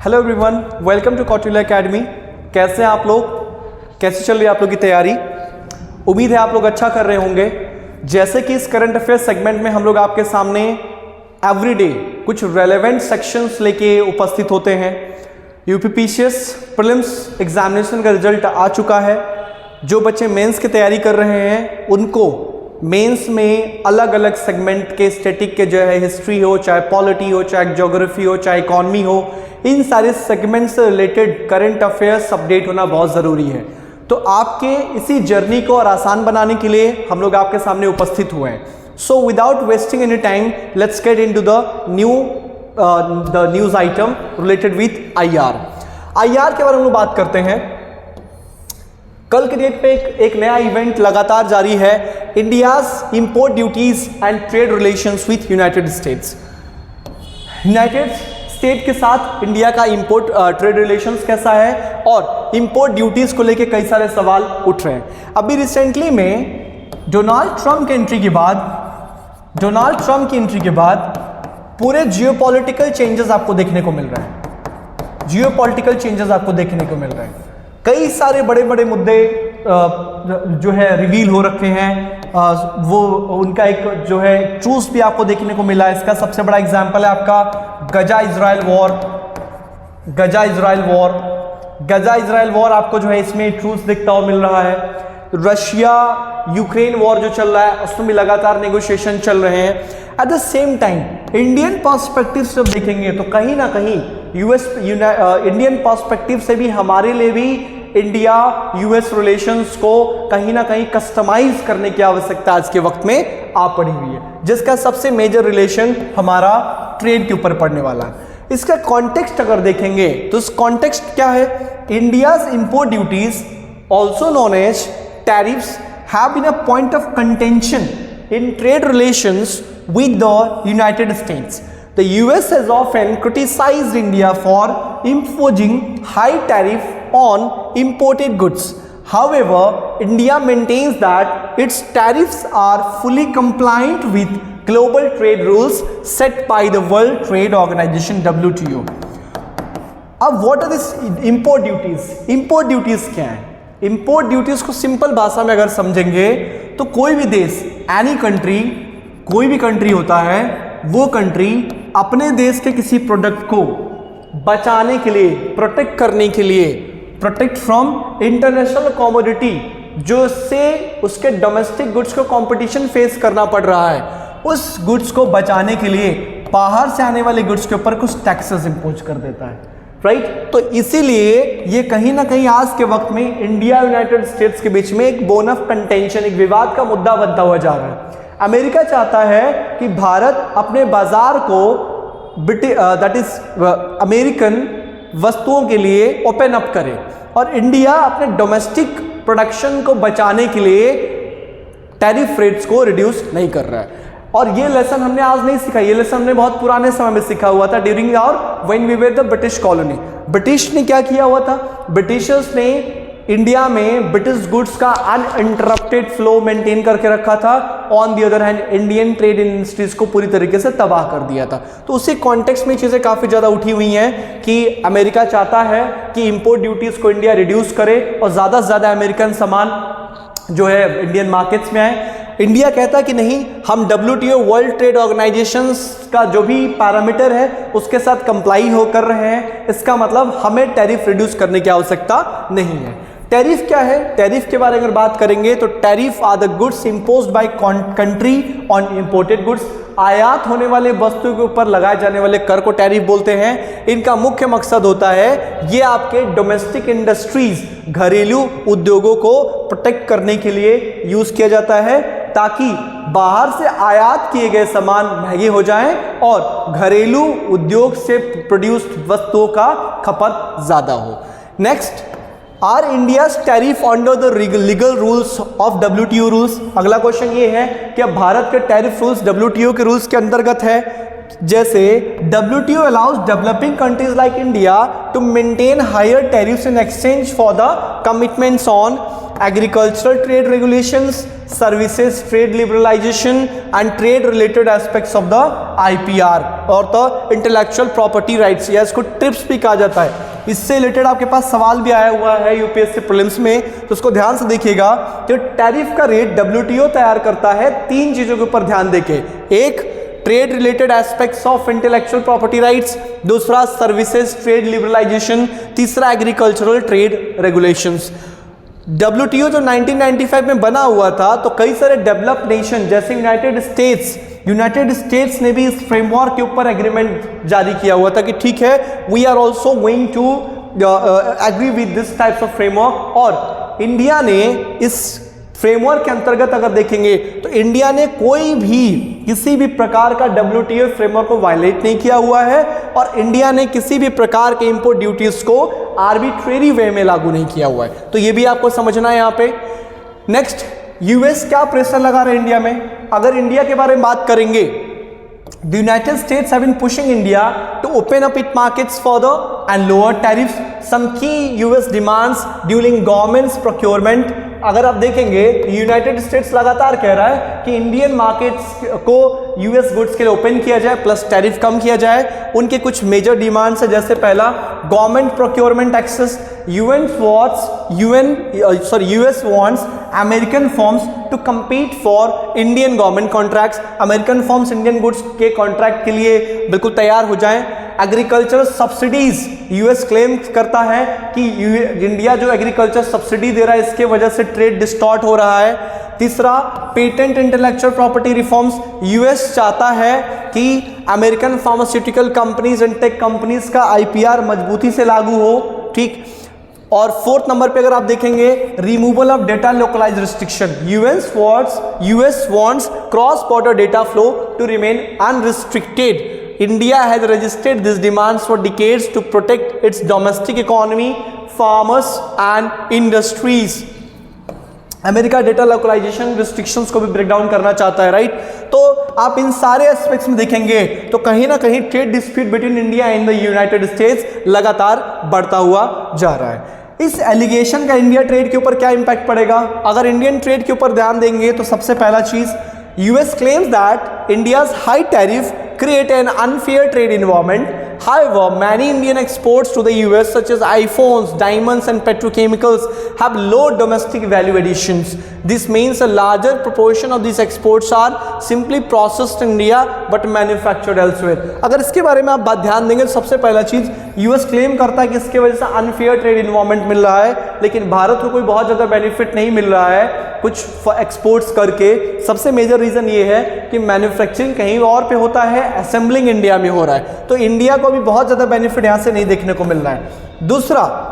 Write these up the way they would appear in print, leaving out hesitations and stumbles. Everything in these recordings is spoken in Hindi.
Hello everyone, welcome to Kautilya Academy. कैसे हैं आप लोग? कैसे चल रही है आप लोग की तैयारी? उम्मीद है आप लोग अच्छा कर रहे होंगे। जैसे कि इस करंट अफेयर्स सेगमेंट में हम लोग आपके सामने एवरीडे कुछ रेलेवेंट सेक्शंस लेके उपस्थित होते हैं। यूपीपीसीएस प्रीलिम्स एग्जामिनेशन का रिजल्ट आ चुका है। जो बच्चे मेंस की तैयारी कर रहे हैं उनको मेंस में अलग अलग सेगमेंट के स्टैटिक के जो है हिस्ट्री हो, चाहे पॉलिटी हो, चाहे ज्योग्राफी हो, चाहे इकोनॉमी हो, इन सारे सेगमेंट से रिलेटेड करंट अफेयर्स अपडेट होना बहुत ज़रूरी है। तो आपके इसी जर्नी को और आसान बनाने के लिए हम लोग आपके सामने उपस्थित हुए हैं। So without wasting any time let's get into the news item related with IR के बारे में बात करते हैं। कल के डेट पे एक नया इवेंट लगातार जारी है, India's import duties and trade relations with United states. United state के साथ इंडिया का इंपोर्ट ट्रेड रिलेशंस कैसा है और इंपोर्ट ड्यूटीज को लेके कई सारे सवाल उठ रहे हैं। अभी रिसेंटली में डोनाल्ड ट्रंप की एंट्री के बाद पूरे जियोपॉलिटिकल चेंजेस आपको देखने को मिल रहे हैं। कई सारे बड़े बड़े मुद्दे जो है रिवील हो रखे हैं। वो उनका एक जो है ट्रूस भी आपको देखने को मिला है। इसका सबसे बड़ा एग्जांपल है आपका गजा इजराइल वॉर आपको जो है इसमें ट्रूस दिखता हुआ मिल रहा है। रशिया यूक्रेन वॉर जो चल रहा है उसमें भी लगातार नेगोशिएशन चल रहे हैं। At the same time Indian perspective से देखेंगे तो कहीं ना कहीं इंडियन पर्सपेक्टिव से भी हमारे लिए भी इंडिया यूएस रिलेशंस को कहीं ना कहीं कस्टमाइज करने की आवश्यकता आज के वक्त में आ पड़ी हुई है, जिसका सबसे मेजर रिलेशन हमारा ट्रेड के ऊपर पड़ने वाला है। इसका कॉन्टेक्स्ट अगर देखेंगे तो इस कॉन्टेक्स्ट क्या है? India's import duties also known as tariffs have been a point of contention in trade relations with the United States. The US has often criticized India for imposing high tariff on imported goods. However, India maintains that its tariffs are fully compliant with global trade rules set by the World Trade Organization WTO. अब what are these import duties? Import duties क्या है? इंपोर्ट ड्यूटीज को सिंपल भाषा में अगर समझेंगे तो कोई भी देश, एनी कंट्री, कोई भी कंट्री होता है, वो कंट्री अपने देश के किसी प्रोडक्ट को बचाने के लिए, प्रोटेक्ट करने के लिए, प्रोटेक्ट फ्रॉम इंटरनेशनल कमोडिटी, जो उससे उसके डोमेस्टिक गुड्स को कंपटीशन फेस करना पड़ रहा है, उस गुड्स को बचाने के लिए बाहर से आने वाले गुड्स के ऊपर कुछ टैक्सेस इंपोज कर देता है, राइट। तो इसीलिए ये कहीं ना कहीं आज के वक्त में इंडिया यूनाइटेड स्टेट्स के बीच में एक बोन ऑफ कंटेंशन, एक विवाद का मुद्दा बनता हुआ जा रहा है। अमेरिका चाहता है कि भारत अपने बाजार को दैट इज अमेरिकन वस्तुओं के लिए ओपन अप करे और इंडिया अपने डोमेस्टिक प्रोडक्शन को बचाने के लिए टैरिफ रेट्स को रिड्यूस नहीं कर रहा है। और ये लेसन हमने आज नहीं सीखा, ये लेसन हमने बहुत पुराने समय में सीखा हुआ था, during our when we were the British colony. British ने क्या किया हुआ था? ब्रिटिशर्स ने इंडिया में ब्रिटिश गुड्स का अनइंटरप्टेड फ्लो मेंटेन करके रखा था। On the other hand Indian trade industries को पूरी तरीके से तबाह कर दिया था। तो उसी कॉन्टेक्स्ट में चीज़ें काफ़ी ज़्यादा उठी हुई हैं कि अमेरिका चाहता है कि इंपोर्ट ड्यूटीज़ को इंडिया रिड्यूस करे और ज़्यादा से ज़्यादा अमेरिकन सामान जो है इंडियन मार्केट्स में आए। इंडिया कहता है कि नहीं, हम WTO वर्ल्ड ट्रेड ऑर्गेनाइजेशन का जो भी पैरामीटर है उसके साथ कंप्लाई कर रहे हैं। इसका मतलब हमें टैरिफ रिड्यूस करने की आवश्यकता नहीं है। टैरिफ क्या है? टैरिफ के बारे में अगर बात करेंगे तो tariff are the goods imposed by country on imported goods. आयात होने वाले वस्तु के ऊपर लगाए जाने वाले कर को टैरिफ बोलते हैं। इनका मुख्य मकसद होता है ये आपके डोमेस्टिक इंडस्ट्रीज, घरेलू उद्योगों को प्रोटेक्ट करने के लिए यूज किया जाता है, ताकि बाहर से आयात किए गए सामान महंगे हो जाएं और घरेलू उद्योग से प्रोड्यूस्ड वस्तुओं का खपत ज्यादा हो। Next, are India's tariff under the legal rules of WTO rules? अगला क्वेश्चन ये है कि अब भारत के टैरिफ रूल्स WTO के रूल्स के अंतर्गत है। जैसे WTO allows developing countries like India to maintain higher tariffs in exchange for the commitments on agricultural trade regulations, services trade liberalisation and trade related aspects of the IPR और द इंटेलेक्चुअल प्रॉपर्टी राइट्स, या इसको ट्रिप्स भी कहा जाता है। इससे रिलेटेड आपके पास सवाल भी आया हुआ है यूपीएससी प्रीलिम्स में, तो उसको ध्यान से देखिएगा। जो टैरिफ का रेट डब्ल्यूटीओ तैयार करता है 3 चीजों के ऊपर ध्यान देके, एक trade related aspects of intellectual property rights, दूसरा सर्विसेज ट्रेड लिबरलाइजेशन, तीसरा एग्रीकल्चरल ट्रेड रेगुलेशंस। डब्ल्यूटीओ जो 1995 में बना हुआ था, तो कई सारे डेवलप्ड नेशन जैसे यूनाइटेड स्टेट्स ने भी इस फ्रेमवर्क के ऊपर एग्रीमेंट जारी किया हुआ था कि ठीक है, we are also going to agree with this types of framework. और इंडिया ने इस फ्रेमवर्क के अंतर्गत अगर देखेंगे तो इंडिया ने कोई भी किसी भी प्रकार का डब्ल्यूटीओ फ्रेमवर्क को वायलेट नहीं किया हुआ है, और इंडिया ने किसी भी प्रकार के इंपोर्ट ड्यूटीज को आर्बिट्रेरी वे में लागू नहीं किया हुआ है। तो ये भी आपको समझना है यहाँ पे। नेक्स्ट, यूएस क्या प्रेशर लगा रहा है इंडिया में? अगर इंडिया के बारे में बात करेंगे, the United States have been pushing India to open up its markets further and lower tariffs. Some key US demands during government's procurement. अगर आप देखेंगे यूनाइटेड स्टेट्स लगातार कह रहा है कि इंडियन मार्केट्स को यूएस गुड्स के लिए ओपन किया जाए प्लस टैरिफ कम किया जाए। उनके कुछ मेजर डिमांड्स है, जैसे पहला government procurement access, US wants American firms to compete for Indian government contracts. American firms Indian goods के कॉन्ट्रैक्ट के लिए बिल्कुल तैयार हो जाएं। एग्रीकल्चर सब्सिडीज, यूएस क्लेम करता है कि इंडिया जो एग्रीकल्चर सब्सिडी दे रहा है इसके वजह से ट्रेड डिस्टॉर्ट हो रहा है। तीसरा, patent intellectual property reforms, US चाहता है कि American pharmaceutical companies and tech companies का आईपीआर मजबूती से लागू हो। ठीक। और फोर्थ नंबर पे अगर आप देखेंगे, removal of data localise restriction, US wants cross border data flow to remain unrestricted. India has resisted these demands for decades to protect its domestic economy, farmers and industries. America data localisation restrictions को भी ब्रेक डाउन करना चाहता है, राइट। तो आप इन सारे एस्पेक्ट्स में देखेंगे तो कहीं ना कहीं trade dispute between India and the United states लगातार बढ़ता हुआ जा रहा है। इस एलिगेशन का इंडिया ट्रेड के ऊपर क्या इंपैक्ट पड़ेगा? अगर इंडियन ट्रेड के ऊपर ध्यान देंगे तो सबसे पहला चीज, US claims that India's high tariff create an unfair trade environment. However, many Indian exports to the US such as iPhones, diamonds and petrochemicals have low domestic value additions. This means a larger proportion of these exports are simply processed in India but manufactured elsewhere. अगर इसके बारे में आप बात ध्यान देंगे तो सबसे पहला चीज, यूएस क्लेम करता है कि इसके वजह से अनफेयर ट्रेड इन्वायरमेंट मिल रहा है, लेकिन भारत को कोई बहुत ज़्यादा बेनिफिट नहीं मिल रहा है कुछ एक्सपोर्ट्स करके। सबसे मेजर रीज़न ये है कि मैन्युफैक्चरिंग कहीं और पे होता है, असेंबलिंग इंडिया में हो रहा है, तो इंडिया को भी बहुत ज़्यादा बेनिफिट यहाँ से नहीं देखने को मिल रहा है। दूसरा,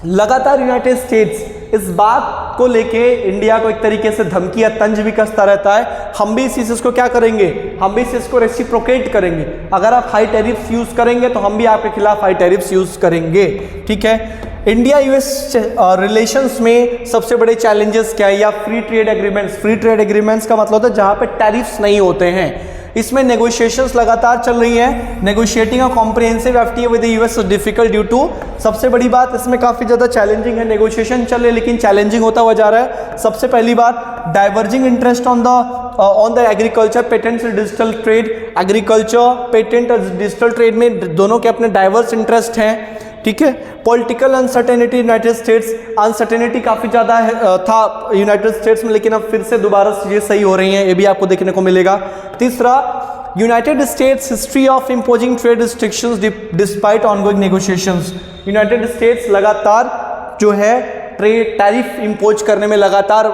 लगातार यूनाइटेड स्टेट्स इस बात को लेके इंडिया को एक तरीके से धमकी या तंज भी कसता रहता है, हम भी इस चीज़ को क्या करेंगे, हम भी इस चीज़ को रेसिप्रोकेट करेंगे। अगर आप हाई टैरिफ्स यूज़ करेंगे तो हम भी आपके खिलाफ हाई टैरिफ्स यूज़ करेंगे। ठीक है। इंडिया यूएस रिलेशंस में सबसे बड़े चैलेंजेस क्या है, या free trade agreements. Free trade agreements का मतलब होता है जहाँ पे टैरिफ्स नहीं होते हैं। इसमें नेगोशिएशंस लगातार चल रही है। Negotiating a comprehensive FTA with the US is difficult due to, सबसे बड़ी बात इसमें काफ़ी ज़्यादा चैलेंजिंग है। नेगोशिएशन चल रहे लेकिन चैलेंजिंग होता हुआ जा रहा है। सबसे पहली बात, diverging interest on the agriculture patents digital trade. Agriculture patent और डिजिटल ट्रेड में दोनों के अपने डाइवर्स इंटरेस्ट हैं। ठीक है। Political uncertainty, United states uncertainty काफ़ी ज़्यादा था यूनाइटेड स्टेट्स में, लेकिन अब फिर से दोबारा चीज़ें सही हो रही हैं, ये भी आपको देखने को मिलेगा। तीसरा, United states history of imposing trade restrictions despite ongoing negotiations. United states लगातार जो है ट्रेड टैरिफ इम्पोज करने में लगातार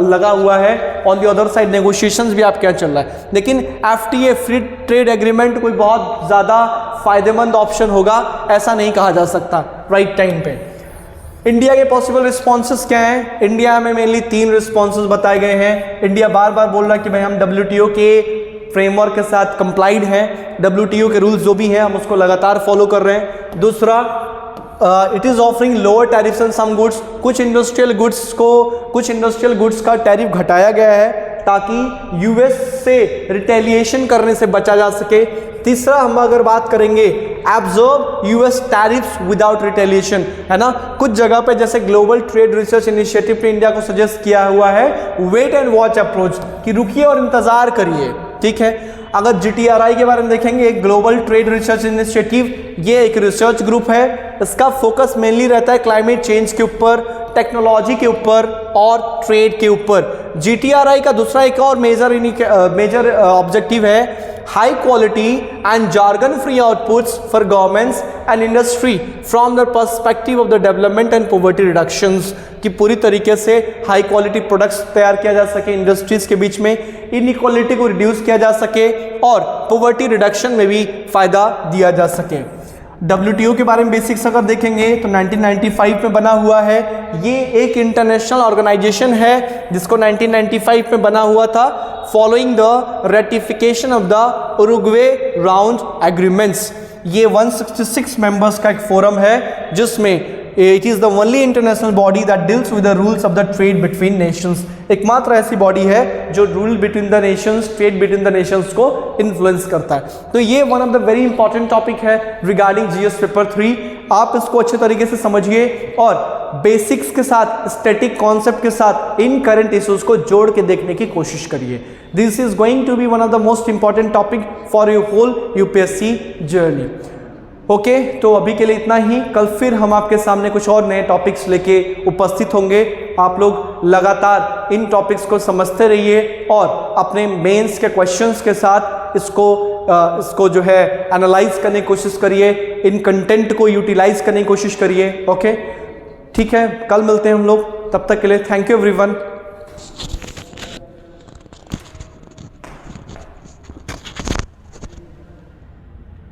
लगा हुआ है। On the other side negotiations भी आप क्या चल रहा है, लेकिन एफटीए फ्री ट्रेड एग्रीमेंट कोई बहुत ज़्यादा फायदेमंद ऑप्शन होगा ऐसा नहीं कहा जा सकता राइट टाइम पे। इंडिया के पॉसिबल रिस्पॉन्सेस क्या हैं? इंडिया में मेनली 3 रिस्पॉन्सेस बताए गए हैं। इंडिया बार बार बोल रहा है कि भाई हम डब्ल्यूटीओ के फ्रेमवर्क के साथ कंप्लाइड हैं, डब्ल्यूटीओ के रूल्स जो भी हैं हम उसको लगातार फॉलो कर रहे हैं। दूसरा, it is offering lower tariffs on some goods. कुछ इंडस्ट्रियल गुड्स का टैरिफ घटाया गया है ताकि यूएस से रिटेलिएशन करने से बचा जा सके। तीसरा हम अगर बात करेंगे, absorb US tariffs without retaliation, है ना। कुछ जगह पे जैसे ग्लोबल ट्रेड रिसर्च इनिशिएटिव ने इंडिया को सजेस्ट किया हुआ है वेट एंड वॉच अप्रोच, कि रुकिए और इंतजार करिए, ठीक है। अगर GTRI के बारे में देखेंगे, एक ग्लोबल ट्रेड रिसर्च इनिशिएटिव, ये एक रिसर्च ग्रुप है। इसका फोकस मेनली रहता है क्लाइमेट चेंज के ऊपर, टेक्नोलॉजी के ऊपर और ट्रेड के ऊपर। GTRI का दूसरा एक और मेजर ऑब्जेक्टिव है high quality and jargon free outputs for governments and industry from the perspective of the development and poverty reductions, कि पूरी तरीके से हाई क्वालिटी प्रोडक्ट्स तैयार किया जा सके इंडस्ट्रीज के बीच में, इनइक्वालिटी को रिड्यूस किया जा सके और पॉवर्टी रिडक्शन में भी फायदा दिया जा सके। WTO के बारे में बेसिक्स अगर देखेंगे तो 1995 में बना हुआ है। ये एक इंटरनेशनल ऑर्गेनाइजेशन है जिसको 1995 में बना हुआ था following the ratification of the Uruguay round agreements. ये 166 मेंबर्स का एक फोरम है जिसमें it is the only international body that deals with the rules of the trade between Nations. एकमात्र ऐसी बॉडी है जो rule between the Nations, trade between the Nations को इन्फ्लुएंस करता है। तो ये one of the very important topic है रिगार्डिंग GS पेपर 3। आप इसको अच्छे तरीके से समझिए और बेसिक्स के साथ, स्टैटिक कॉन्सेप्ट के साथ इन करंट इश्यूज को जोड़ के देखने की कोशिश करिए। This is going to be one of the most important topic for your whole UPSC journey. Okay, तो अभी के लिए इतना ही। कल फिर हम आपके सामने कुछ और नए टॉपिक्स लेके उपस्थित होंगे। आप लोग लगातार इन टॉपिक्स को समझते रहिए और अपने मेंस के क्वेश्चंस के साथ इसको जो है एनालाइज करने की कोशिश करिए, इन कंटेंट को यूटिलाइज करने की कोशिश करिए। ओके, ठीक है, कल मिलते हैं हम लोग। तब तक के लिए थैंक यू एवरीवन।